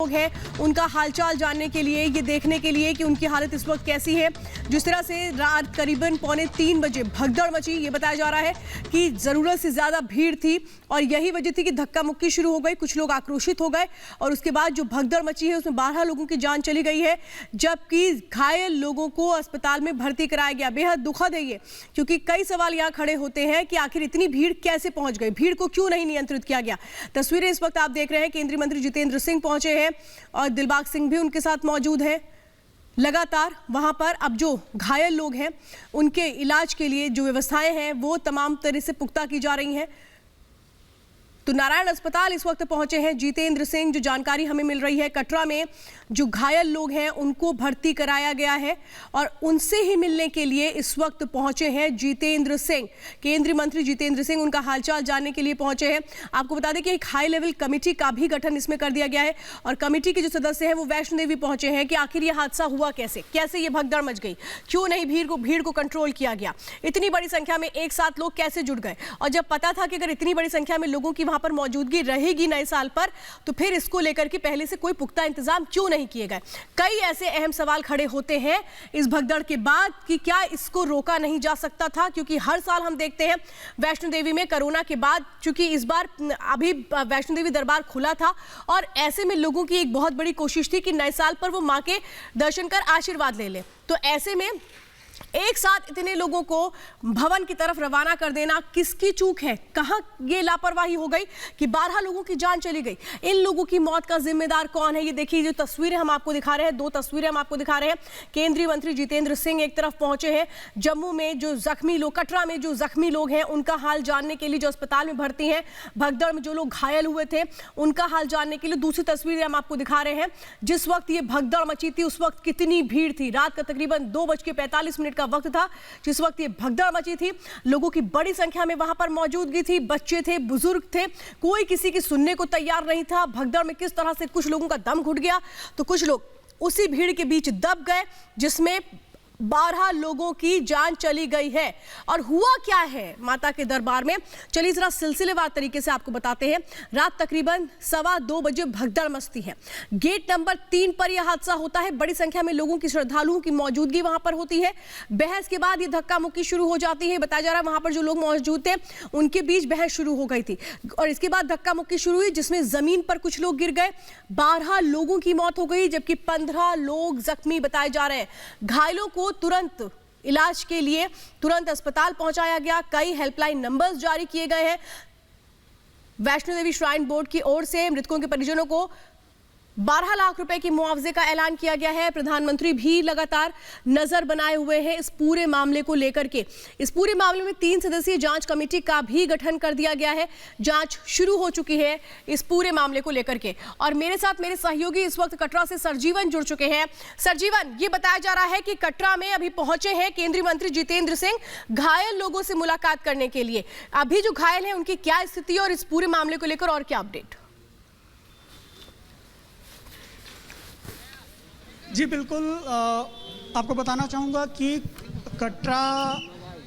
लोग हैं उनका हालचाल जानने के लिए, ये देखने के लिए कि उनकी हालत इस वक्त कैसी है। जिस तरह से रात करीबन 2:45 बजे भगदड़ मची, ये बताया जा रहा है कि ज़रूरत से ज़्यादा भीड़ थी और यही वजह थी कि धक्का मुक्की शुरू हो गई, कुछ लोग आक्रोशित हो गए और उसके बाद जो भगदड़ मची है उसमें 12 लोगों की जान चली गई है, जबकि घायल लोगों को अस्पताल में भर्ती कराया गया। बेहद दुखद है ये, क्योंकि कई सवाल यहाँ खड़े होते हैं कि आखिर इतनी भीड़ कैसे पहुंच गई, भीड़ को क्यों नहीं नियंत्रित किया गया। तस्वीरें इस वक्त आप देख रहे हैं, केंद्रीय मंत्री जितेंद्र सिंह पहुंचे हैं और दिलबाग सिंह भी उनके साथ मौजूद है। लगातार वहां पर अब जो घायल लोग हैं उनके इलाज के लिए जो व्यवस्थाएं हैं वो तमाम तरह से पुख्ता की जा रही हैं। तो नारायण अस्पताल इस वक्त पहुंचे हैं जितेंद्र सिंह। जो जानकारी हमें मिल रही है, कटरा में जो घायल लोग हैं उनको भर्ती कराया गया है और उनसे ही मिलने के लिए इस वक्त पहुंचे हैं जितेंद्र सिंह। केंद्रीय मंत्री जितेंद्र सिंह उनका हालचाल जानने के लिए पहुंचे हैं। आपको बता दें कि एक हाई लेवल कमेटी का भी गठन इसमें कर दिया गया है और कमेटी के जो सदस्य हैं वो वैष्णो देवी पहुंचे हैं कि आखिर ये हादसा हुआ कैसे, कैसे ये भगदड़ मच गई, क्यों नहीं भीड़ को कंट्रोल किया गया, इतनी बड़ी संख्या में एक साथ लोग कैसे जुड़ गए। और जब पता था कि अगर इतनी बड़ी संख्या में लोगों की पर मौजूदगी रहेगी नए साल पर, तो फिर इसको लेकर के पहले से कोई पुख्ता इंतजाम क्यों नहीं किए गए। कई ऐसे अहम सवाल खड़े होते हैं इस भगदड़ के बाद कि क्या इसको रोका नहीं जा सकता था, क्योंकि हर साल हम देखते हैं वैष्णो देवी में कोरोना के बाद, चूंकि इस बार अभी वैष्णो देवी दरबार खुला था और ऐसे में लोगों की एक बहुत बड़ी कोशिश थी कि नए साल पर वो मां के दर्शन कर आशीर्वाद ले ले। तो ऐसे में एक साथ इतने लोगों को भवन की तरफ रवाना कर देना किसकी चूक है, कहां ये लापरवाही हो गई कि 12 लोगों की जान चली गई। इन लोगों की मौत का जिम्मेदार कौन है? ये देखिए, जो तस्वीरें हम आपको दिखा रहे हैं, 2 तस्वीरें हम आपको दिखा रहे हैं। केंद्रीय मंत्री जितेंद्र सिंह एक तरफ पहुंचे हैं जम्मू में, जो जख्मी लोग, कटरा में जो जख्मी लोग हैं उनका हाल जानने के लिए, जो अस्पताल में भर्ती हैं, भगदड़ में जो लोग घायल हुए थे उनका हाल जानने के लिए। दूसरी तस्वीरें हम आपको दिखा रहे हैं, जिस वक्त ये भगदड़ मची थी उस वक्त कितनी भीड़ थी। रात का तकरीबन 2:45 का वक्त था जिस वक्त ये भगदड़ मची थी। लोगों की बड़ी संख्या में वहां पर मौजूदगी थी, बच्चे थे, बुजुर्ग थे, कोई किसी की सुनने को तैयार नहीं था। भगदड़ में किस तरह से कुछ लोगों का दम घुट गया तो कुछ लोग उसी भीड़ के बीच दब गए, जिसमें 12 लोगों की जान चली गई है। और हुआ क्या है माता के दरबार में, चलिए जरा सिलसिलेवार तरीके से आपको बताते हैं। रात तकरीबन 2:15 बजे भगदड़ मचती है। गेट नंबर 3 पर यह हादसा होता है। बड़ी संख्या में लोगों की, श्रद्धालुओं की मौजूदगी वहां पर होती है। बहस के बाद ये धक्का मुक्की शुरू हो जाती है। बताया जा रहा है वहां पर जो लोग मौजूद थे उनके बीच बहस शुरू हो गई थी और इसके बाद धक्का मुक्की शुरू हुई, जिसमें जमीन पर कुछ लोग गिर गए। 12 लोगों की मौत हो गई, जबकि 15 लोग जख्मी बताए जा रहे हैं। घायलों को तुरंत इलाज के लिए तुरंत अस्पताल पहुंचाया गया। कई हेल्पलाइन नंबर्स जारी किए गए हैं। वैष्णो देवी श्राइन बोर्ड की ओर से मृतकों के परिजनों को 12 लाख रुपए की मुआवजे का ऐलान किया गया है। प्रधानमंत्री भी लगातार नजर बनाए हुए हैं इस पूरे मामले को लेकर के। इस पूरे मामले में 3 सदस्यीय जांच कमेटी का भी गठन कर दिया गया है। जांच शुरू हो चुकी है इस पूरे मामले को लेकर के। और मेरे साथ मेरे सहयोगी इस वक्त कटरा से सरजीवन जुड़ चुके हैं। सरजीवन, ये बताया जा रहा है कि कटरा में अभी पहुंचे हैं केंद्रीय मंत्री जितेंद्र सिंह घायल लोगों से मुलाकात करने के लिए। अभी जो घायल है उनकी क्या स्थिति और इस पूरे मामले को लेकर और क्या अपडेट? जी बिल्कुल, आपको बताना चाहूँगा कि कटरा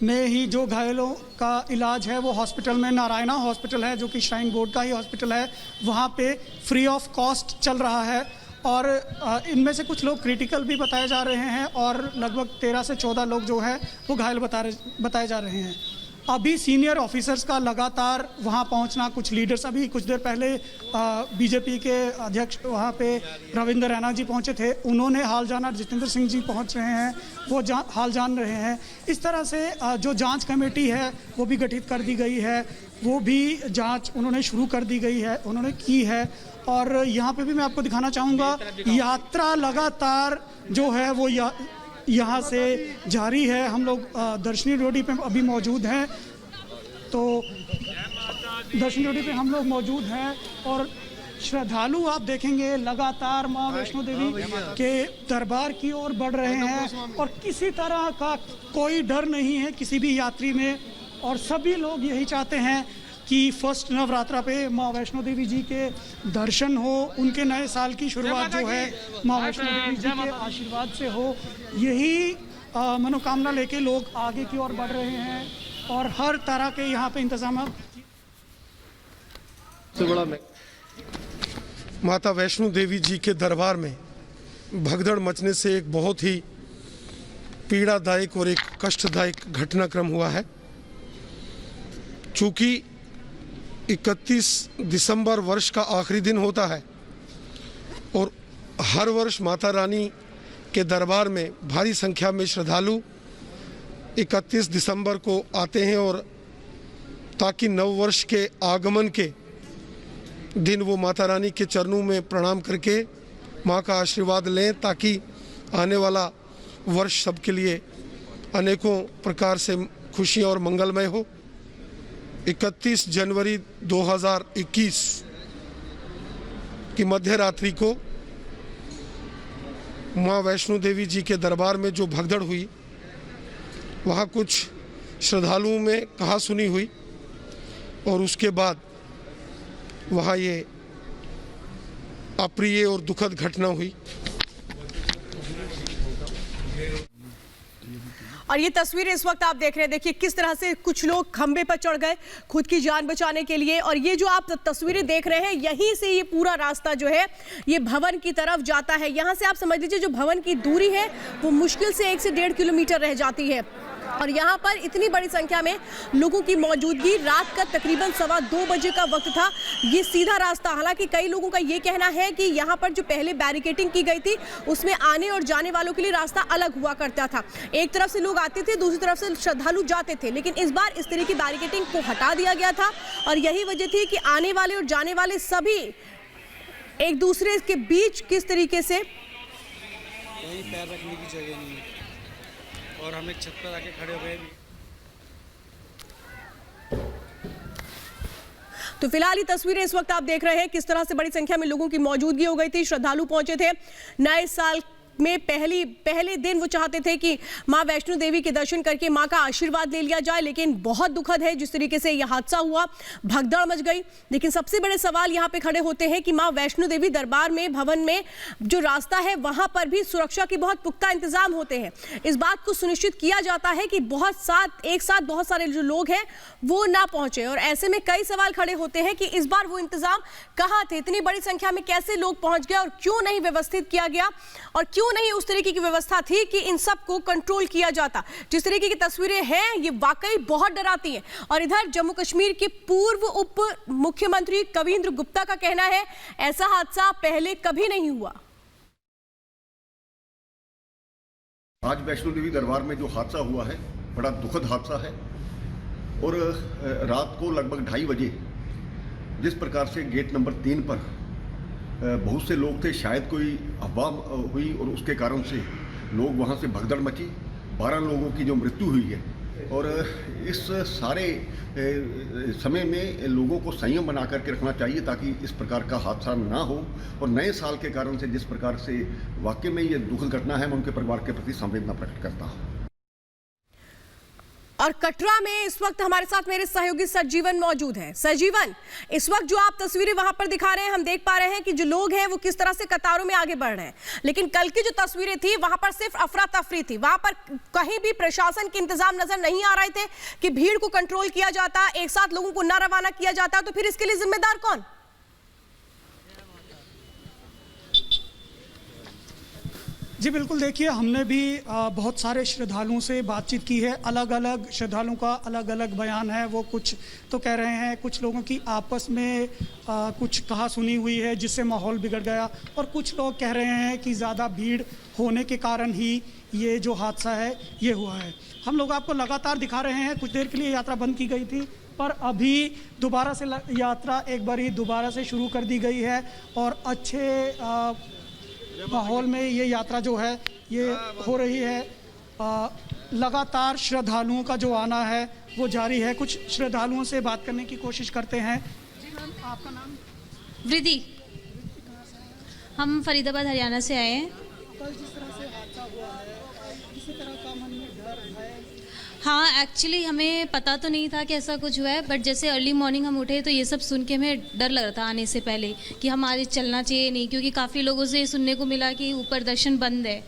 में ही जो घायलों का इलाज है वो हॉस्पिटल में, नारायणा हॉस्पिटल है जो कि श्राइन बोर्ड का ही हॉस्पिटल है, वहाँ पे फ्री ऑफ कॉस्ट चल रहा है। और इनमें से कुछ लोग क्रिटिकल भी बताए जा रहे हैं और लगभग 13 से 14 लोग जो है वो घायल बताए जा रहे हैं। अभी सीनियर ऑफिसर्स का लगातार वहाँ पहुँचना, कुछ लीडर्स, अभी कुछ देर पहले बीजेपी के अध्यक्ष वहाँ पे रविंद्र रैना जी पहुँचे थे, उन्होंने हाल जाना, जितेंद्र सिंह जी पहुँच रहे हैं, वो हाल जान रहे हैं। इस तरह से जो जांच कमेटी है वो भी गठित कर दी गई है, वो भी जांच उन्होंने शुरू कर दी गई है, उन्होंने की है। और यहाँ पे भी मैं आपको दिखाना चाहूँगा, यात्रा लगातार जो है वो यहाँ से जारी है। हम लोग दर्शनी रोडी पे अभी मौजूद हैं, तो दर्शनी रोडी पे हम लोग मौजूद हैं और श्रद्धालु आप देखेंगे लगातार माँ वैष्णो देवी के दरबार की ओर बढ़ रहे हैं और किसी तरह का कोई डर नहीं है किसी भी यात्री में। और सभी लोग यही चाहते हैं कि फर्स्ट नवरात्रा पे माँ वैष्णो देवी जी के दर्शन हो, उनके नए साल की शुरुआत जो है माँ वैष्णो देवी जी के आशीर्वाद से हो। यही मनोकामना लेके लोग आगे की ओर बढ़ रहे हैं और हर तरह के यहाँ पे इंतजाम। माता वैष्णो देवी जी के दरबार में भगदड़ मचने से एक बहुत ही पीड़ादायक और एक कष्टदायक घटनाक्रम हुआ है। चूँकि 31 दिसंबर वर्ष का आखिरी दिन होता है और हर वर्ष माता रानी के दरबार में भारी संख्या में श्रद्धालु 31 दिसंबर को आते हैं और ताकि नव वर्ष के आगमन के दिन वो माता रानी के चरणों में प्रणाम करके माँ का आशीर्वाद लें, ताकि आने वाला वर्ष सबके लिए अनेकों प्रकार से खुशियाँ और मंगलमय हो। 31 जनवरी 2021 की मध्य रात्रि को माँ वैष्णो देवी जी के दरबार में जो भगदड़ हुई, वहाँ कुछ श्रद्धालुओं में कहासुनी हुई और उसके बाद वहाँ ये अप्रिय और दुखद घटना हुई। और ये तस्वीरें इस वक्त आप देख रहे हैं, देखिए किस तरह से कुछ लोग खंबे पर चढ़ गए खुद की जान बचाने के लिए। और ये जो आप तस्वीरें देख रहे हैं, यहीं से ये पूरा रास्ता जो है ये भवन की तरफ जाता है। यहाँ से आप समझ लीजिए जो भवन की दूरी है वो मुश्किल से 1 से 1.5 किलोमीटर रह जाती है। और यहाँ पर इतनी बड़ी संख्या में लोगों की मौजूदगी, रात का तकरीबन 2:15 बजे का वक्त था। ये सीधा रास्ता, हालांकि कई लोगों का ये कहना है कि यहाँ पर जो पहले बैरिकेडिंग की गई थी उसमें आने और जाने वालों के लिए रास्ता अलग हुआ करता था। एक तरफ से लोग आते थे, दूसरी तरफ से श्रद्धालु जाते थे, लेकिन इस बार इस तरह की बैरिकेडिंग को हटा दिया गया था। और यही वजह थी कि आने वाले और जाने वाले सभी एक दूसरे के बीच किस तरीके से कहीं पैर रखने की जगह नहीं है और हम एक छत पर आके खड़े हो गए। तो फिलहाल ये तस्वीरें इस वक्त आप देख रहे हैं किस तरह से बड़ी संख्या में लोगों की मौजूदगी हो गई थी। श्रद्धालु पहुंचे थे नए साल में पहले दिन वो चाहते थे कि मां वैष्णो देवी के दर्शन करके मां का आशीर्वाद ले लिया जाए, लेकिन बहुत दुखद है जिस तरीके से यह हादसा हुआ, भगदड़ मच गई। लेकिन सबसे बड़े सवाल यहां पे खड़े होते हैं कि मां वैष्णो देवी दरबार में भवन में जो रास्ता है वहां पर भी सुरक्षा के बहुत पुख्ता इंतजाम होते हैं। इस बात को सुनिश्चित किया जाता है कि एक साथ बहुत सारे जो लोग हैं वो ना पहुंचे। और ऐसे में कई सवाल खड़े होते हैं कि इस बार वो इंतजाम कहाँ थे, इतनी बड़ी संख्या में कैसे लोग पहुंच गए और क्यों नहीं व्यवस्थित किया गया और क्यों नहीं उस तरीके की व्यवस्था थी कि इन सब को कंट्रोल किया जाता। जिस तरीके की तस्वीरें हैं ये वाकई बहुत डराती हैं। और इधर जम्मू कश्मीर के पूर्व उप मुख्यमंत्री कविंद्र गुप्ता का कहना है ऐसा हादसा पहले कभी नहीं हुआ। आज वैष्णो देवी दरबार में जो हादसा हुआ है बड़ा दुखद हादसा है और रात को लगभग 2:30 बजे जिस प्रकार से गेट नंबर 3 पर बहुत से लोग थे, शायद कोई अफवाह हुई और उसके कारण से लोग वहां से भगदड़ मची, 12 लोगों की जो मृत्यु हुई है। और इस सारे समय में लोगों को संयम बना करके रखना चाहिए ताकि इस प्रकार का हादसा ना हो। और नए साल के कारण से जिस प्रकार से वाकई में ये दुखद घटना है, मैं उनके परिवार के प्रति संवेदना प्रकट करता हूँ। और कटरा में इस वक्त हमारे साथ मेरे सहयोगी सजीवन मौजूद हैं। सजीवन, इस वक्त जो आप तस्वीरें वहां पर दिखा रहे हैं, हम देख पा रहे हैं कि जो लोग हैं वो किस तरह से कतारों में आगे बढ़ रहे हैं, लेकिन कल की जो तस्वीरें थी वहां पर सिर्फ अफरा तफरी थी। वहां पर कहीं भी प्रशासन के इंतजाम नजर नहीं आ रहे थे कि भीड़ को कंट्रोल किया जाता, एक साथ लोगों को न रवाना किया जाता। तो फिर इसके लिए जिम्मेदार कौन? जी बिल्कुल, देखिए हमने भी बहुत सारे श्रद्धालुओं से बातचीत की है। अलग अलग श्रद्धालुओं का अलग अलग बयान है। वो कुछ तो कह रहे हैं कुछ लोगों की आपस में कुछ कहासुनी हुई है जिससे माहौल बिगड़ गया, और कुछ लोग कह रहे हैं कि ज़्यादा भीड़ होने के कारण ही ये जो हादसा है ये हुआ है। हम लोग आपको लगातार दिखा रहे हैं। कुछ देर के लिए यात्रा बंद की गई थी पर अभी दोबारा से यात्रा एक बार ही दोबारा से शुरू कर दी गई है और अच्छे माहौल में ये यात्रा जो है ये हो रही है। लगातार श्रद्धालुओं का जो आना है वो जारी है। कुछ श्रद्धालुओं से बात करने की कोशिश करते हैं। जी मैम, आपका नाम? वृद्धि। हम फरीदाबाद हरियाणा से आए हैं। कल जिस तरह से हादसा हुआ है, किसी तरह का मन में डर है? हाँ, एक्चुअली हमें पता तो नहीं था कि ऐसा कुछ हुआ है, बट जैसे अर्ली मॉर्निंग हम उठे तो ये सब सुन के हमें डर लग रहा था आने से पहले कि हमारे चलना चाहिए नहीं, क्योंकि काफ़ी लोगों से सुनने को मिला कि ऊपर दर्शन बंद है।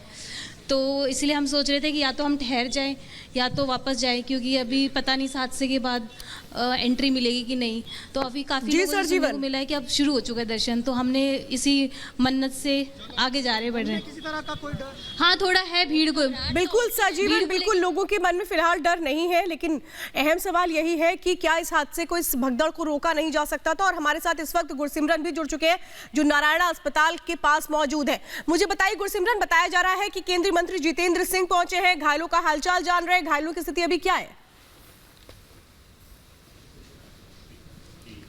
तो इसलिए हम सोच रहे थे कि या तो हम ठहर जाएं या तो वापस जाएं, क्योंकि अभी पता नहीं इस हादसे के बाद एंट्री मिलेगी कि नहीं। तो अभी काफ़ी जी लोगों सर, से सुनने जीवन। को मिला है कि अब शुरू हो चुका है दर्शन, तो हमने इसी मन्नत से आगे जा रहे बढ़ रहे हैं। किसी तरह का कोई डर? हाँ, थोड़ा है भीड़ को। बिल्कुल सजीवन, भीड़ बिल्कुल लोगों के मन में फिलहाल डर नहीं है, लेकिन अहम सवाल यही है कि क्या इस हादसे को, इस भगदड़ को रोका नहीं जा सकता था। और हमारे साथ इस वक्त गुरसिमरन भी जुड़ चुके हैं जो नारायणा अस्पताल के पास मौजूद है। मुझे बताइए गुरसिमरन, बताया जा रहा है कि केंद्रीय मंत्री जितेंद्र सिंह पहुंचे हैं, घायलों का हालचाल जान रहे हैं, घायलों की स्थिति अभी क्या है?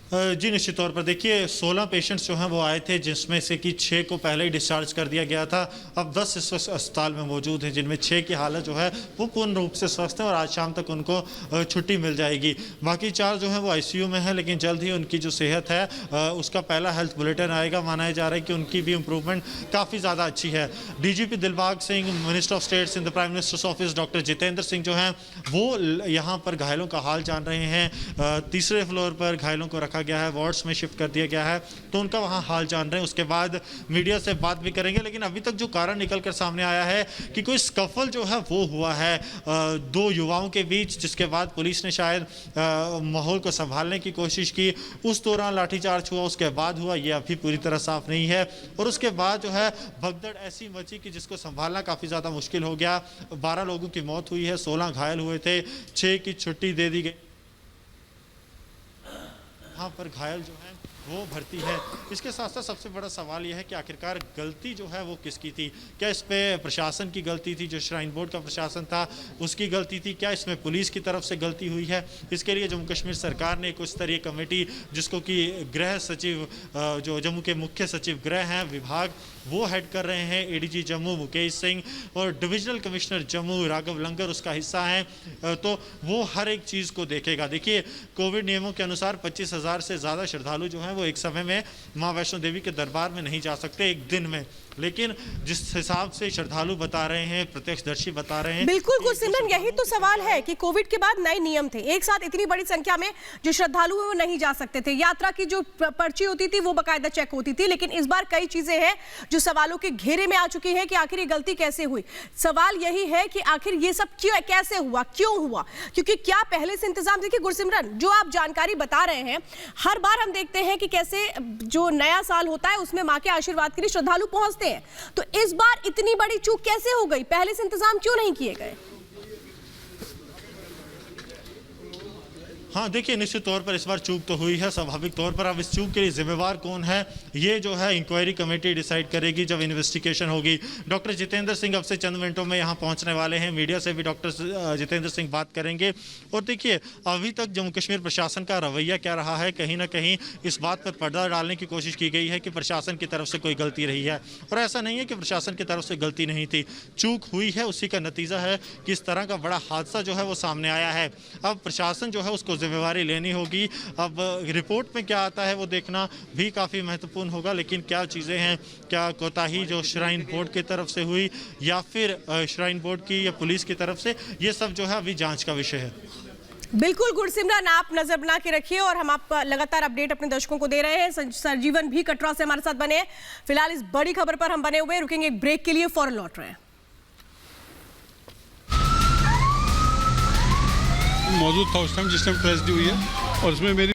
जी निश्चित तौर पर देखिए 16 पेशेंट्स जो हैं वो आए थे, जिसमें से कि 6 को पहले ही डिस्चार्ज कर दिया गया था। अब 10 इस वक्त अस्पताल में मौजूद हैं, जिनमें 6 की हालत जो है वो पूर्ण रूप से स्वस्थ है और आज शाम तक उनको छुट्टी मिल जाएगी। बाकी 4 जो हैं वो आईसीयू में हैं, लेकिन जल्द ही उनकी जो सेहत है उसका पहला हेल्थ बुलेटिन आएगा। माना जा रहा है कि उनकी भी इम्प्रूवमेंट काफ़ी ज़्यादा अच्छी है। DGP Dilbagh Singh, minister of states in the prime minister's office doctor Jitendra Singh जो हैं वो यहाँ पर घायलों का हाल जान रहे हैं। तीसरे फ्लोर पर घायलों को रखा गया है, वार्ड्स में शिफ्ट कर दिया गया है, तो उनका वहाँ हाल जान रहे हैं। उसके बाद मीडिया से बात भी करेंगे। लेकिन अभी तक जो कारण निकल कर सामने आया है कि कोई स्कफल जो है वो हुआ है 2 युवाओं के बीच, जिसके बाद पुलिस ने शायद माहौल को संभालने की कोशिश की। उस दौरान लाठीचार्ज हुआ, उसके बाद हुआ, ये अभी पूरी तरह साफ नहीं है। और उसके बाद जो है भगदड़ ऐसी मची कि जिसको संभालना काफ़ी ज़्यादा मुश्किल हो गया। 12 लोगों की मौत हुई है, 16 घायल हुए थे, 6 की छुट्टी दे दी गई। यहाँ पर घायल जो हैं वो भर्ती है। इसके साथ साथ सबसे बड़ा सवाल यह है कि आखिरकार गलती जो है वो किसकी थी? क्या इस पे प्रशासन की गलती थी, जो श्राइन बोर्ड का प्रशासन था उसकी गलती थी? क्या इसमें पुलिस की तरफ से गलती हुई है? इसके लिए जम्मू कश्मीर सरकार ने एक उच्च स्तरीय कमेटी, जिसको कि गृह सचिव, जो जम्मू के मुख्य सचिव गृह हैं विभाग, वो हेड कर रहे हैं। एडीजी जम्मू मुकेश सिंह और डिविजनल कमिश्नर जम्मू राघव लंगर उसका हिस्सा हैं। तो वो हर एक चीज़ को देखेगा। देखिए कोविड नियमों के अनुसार 25,000 से ज़्यादा श्रद्धालु जो हैं वो एक समय में माँ वैष्णो देवी के दरबार में नहीं जा सकते एक दिन में। लेकिन जिस हिसाब से श्रद्धालु बता रहे हैं, प्रत्यक्षदर्शी बता रहे हैं, बिल्कुल गुरसिमरन, यही तो सवाल है कि कोविड के बाद नए नियम थे, एक साथ इतनी बड़ी संख्या में जो श्रद्धालु हैं वो नहीं जा सकते थे। यात्रा की जो पर्ची होती थी वो बाकायदा चेक होती थी। लेकिन इस बार कई चीजें हैं जो सवालों के घेरे में आ चुकी है कि आखिर ये गलती कैसे हुई। सवाल यही है कि आखिर ये सब क्यों, कैसे हुआ, क्यों हुआ? क्योंकि क्या पहले से इंतजाम? देखिए गुरसिमरन, जो आप जानकारी बता रहे हैं, हर बार हम देखते हैं कि कैसे जो नया साल होता है उसमें मां के आशीर्वाद के लिए श्रद्धालु पहुंचते हैं। तो इस बार इतनी बड़ी चूक कैसे हो गई? पहले से इंतजाम क्यों नहीं किए गए? हाँ देखिए निश्चित तौर पर इस बार चूक तो हुई है, स्वाभाविक तौर पर। अब इस चूक के लिए जिम्मेवार कौन है ये जो है इंक्वायरी कमेटी डिसाइड करेगी जब इन्वेस्टिगेशन होगी। डॉक्टर जितेंद्र सिंह अब से चंद मिनटों में यहाँ पहुँचने वाले हैं। मीडिया से भी डॉक्टर जितेंद्र सिंह बात करेंगे। और देखिए अभी तक जम्मू कश्मीर प्रशासन का रवैया क्या रहा है, कहीं ना कहीं इस बात पर पर्दा डालने की कोशिश की गई है कि प्रशासन की तरफ से कोई गलती रही है। और ऐसा नहीं है कि प्रशासन की तरफ से गलती नहीं थी, चूक हुई है। उसी का नतीजा है कि इस तरह का बड़ा हादसा जो है वो सामने आया है। अब प्रशासन जो है उसको जिम्मेवारी लेनी होगी। अब रिपोर्ट में क्या आता है वो देखना भी काफ़ी महत्वपूर्ण होगा। लेकिन क्या चीज़ें हैं, क्या कोताही जो श्राइन बोर्ड की तरफ से हुई या फिर श्राइन बोर्ड की या पुलिस की तरफ से, ये सब जो है अभी जांच का विषय है। बिल्कुल गुरसिमरन, आप नजर बना के रखिए और हम आप लगातार अपडेट अपने दर्शकों को दे रहे हैं। सरजीवन भी कटरा से हमारे साथ बने हैं। फिलहाल इस बड़ी खबर पर हम बने हुए, रुकेंगे एक ब्रेक के लिए, फौरन लौट रहे हैं। मौजूद था उस टाइम जिस टाइम ट्रेजेडी हुई है, और उसमें मेरी